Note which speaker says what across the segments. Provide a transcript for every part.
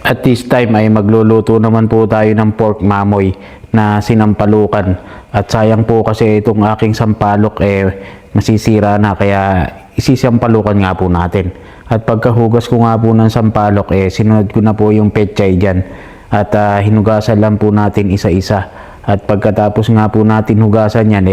Speaker 1: At this time ay magluluto naman po tayo ng pork mamoy na sinampalukan. At sayang po kasi itong aking sampalok masisira na, kaya isisampalukan nga po natin. At pagkahugas ko nga po ng sampalok sinunod ko na po yung petchay dyan. At hinugasan lang po natin isa-isa. At pagkatapos nga po natin hugasan yan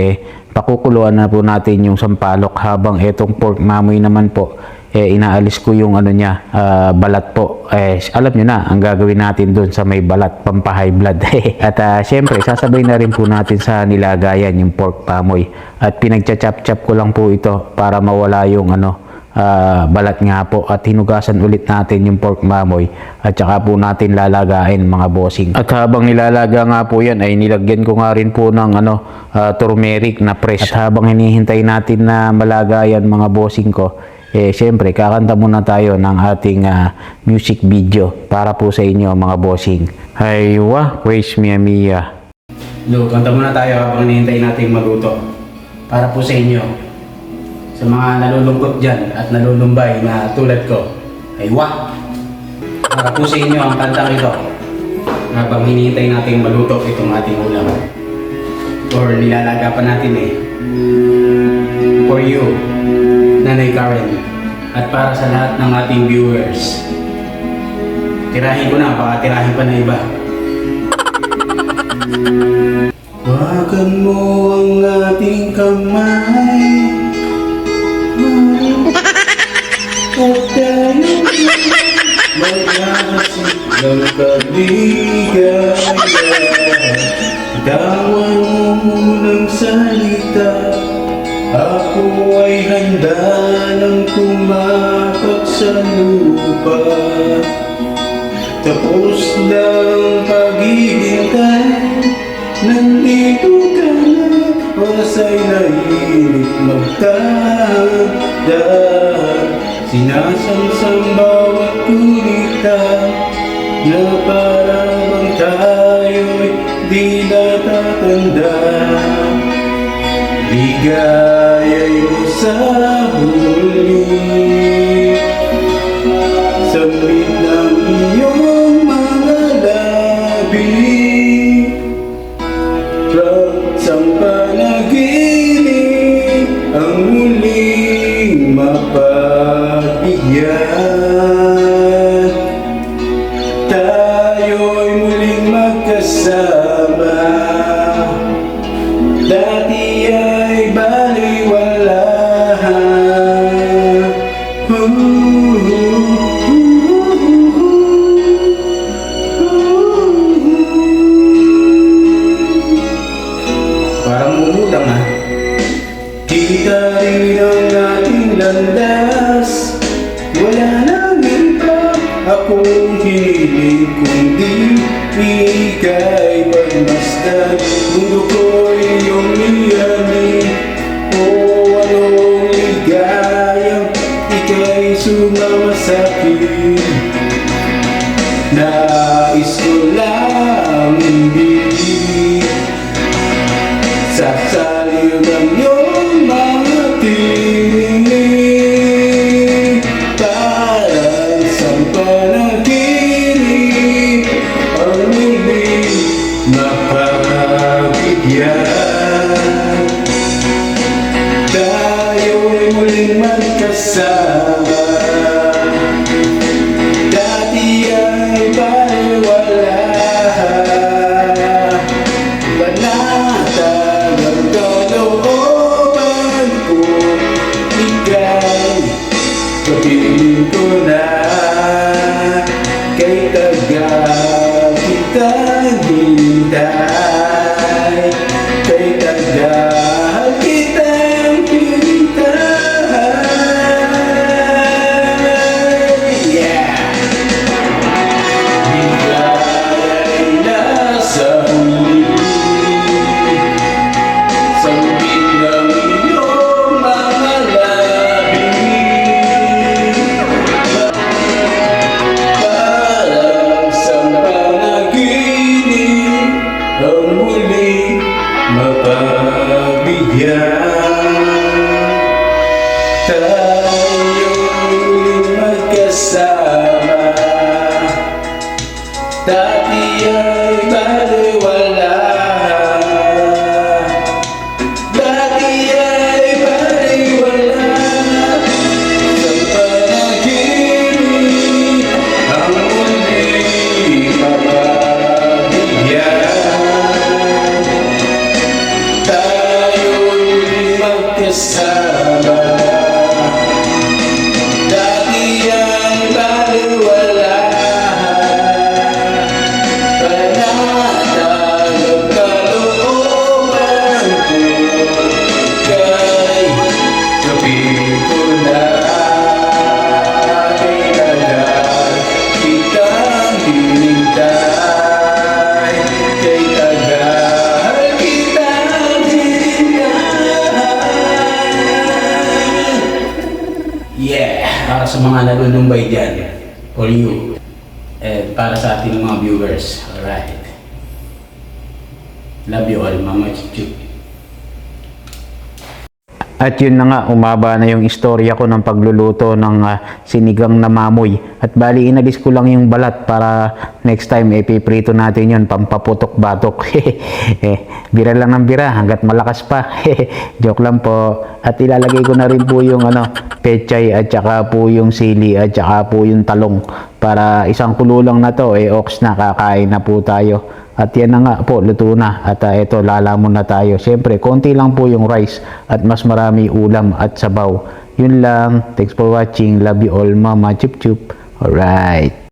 Speaker 1: pakukuluan na po natin yung sampalok, habang itong pork mamoy naman po inaalis ko yung balat po. Alam nyo na ang gagawin natin dun sa may balat, pampa-high blood. At syempre sasabay na rin po natin sa nilagayan yung pork mamoy. At pinagcha-chop-chop ko lang po ito para mawala yung balat nga po, at hinugasan ulit natin yung pork mamoy at saka po natin lalagain mga bossing. At habang nilalaga nga po yan ay nilagyan ko nga rin po ng turmeric na fresh. At habang hinihintay natin na malaga yan mga bossing ko, syempre kakanta muna tayo ng ating music video para po sa inyo mga bossing. Haywa, praise Mia Mia.
Speaker 2: Kanta muna tayo habang hinihintay natin maluto para po sa inyo. Sa mga nalulungkot dyan at nalulumbay na tulad ko, ay wah! Para po sa inyo ang kantang ito habang hinihintay natin maluto itong ating ulam. Or nilalaga pa natin For you, Nanay Karen, at para sa lahat ng ating viewers. Tirahin ko na, baka tirahin pa na iba. Wagan mo ang ating kamay, at tayo maghahatid ng kaligaya. Tawan mo munang salita, ako ay handa nang tumapak sa lupa. Tapos ng paghihintay, nandito ka na, masa'y nainip magtanda. Sinasamsam bawat kulita, na parang bang tayo'y di natatanda. Ligaya'y mo sa huli, sabit ng iyong mga labi, rangsang panaginip ang muling mapabigyan. Tayo'y muling magkasama, dati ay baliwalahan. Parang umutang kita rin ang ating landas, wala nang iba akong hiniling kundi ika'y pagmasdan. Mundo ko'y iyong niyanin, o anong ligayang ika'y sumama sa'kin. Nais ko lang ibig sa saliw ng iyong mga tinig, parang isang panaginip ang muling mapapabigyan. Tayo'y muling magkasama, dati ay baliwalahan. Banatag ang kalooban ko, ika'y kapiling ko na. Kay tagal kitang hintay, kay tagal kitang hintay. Yeah! Bigay nasa huli, sabit ng iyong mga labi, parang isang panaginip Dati ay baliwala. Dati ay baliwala. Sa panaginip ang muling pagbabigyan. Tayo'y magkasama. Dati ay baliwala. Panatag kalooban ko kay kapit ko na. Kay tagal kitang hinintay. Kay tagal kitang hinintay. Yeah, para sa mga nalulumbay dyan, for you, and para sa ating mga viewers. Alright. Love you all, Mama Chuchu.
Speaker 1: At yun na nga, umaba na yung istorya ko ng pagluluto ng sinigang na mamoy. At bali, inalis ko lang yung balat para next time, ipiprito natin yun, pampaputok-batok. Bira lang ng bira, hanggat malakas pa. Joke lang po. At ilalagay ko na rin po yung pechay at saka po yung sili at saka po yung talong. Para isang kulo lang na to, ox na, kakain na po tayo. At yan na nga po, luto na. At ito, lalamon na tayo. Siyempre, konti lang po yung rice at mas marami ulam at sabaw. Yun lang. Thanks for watching. Love you all, Mama Chup Chup. Alright.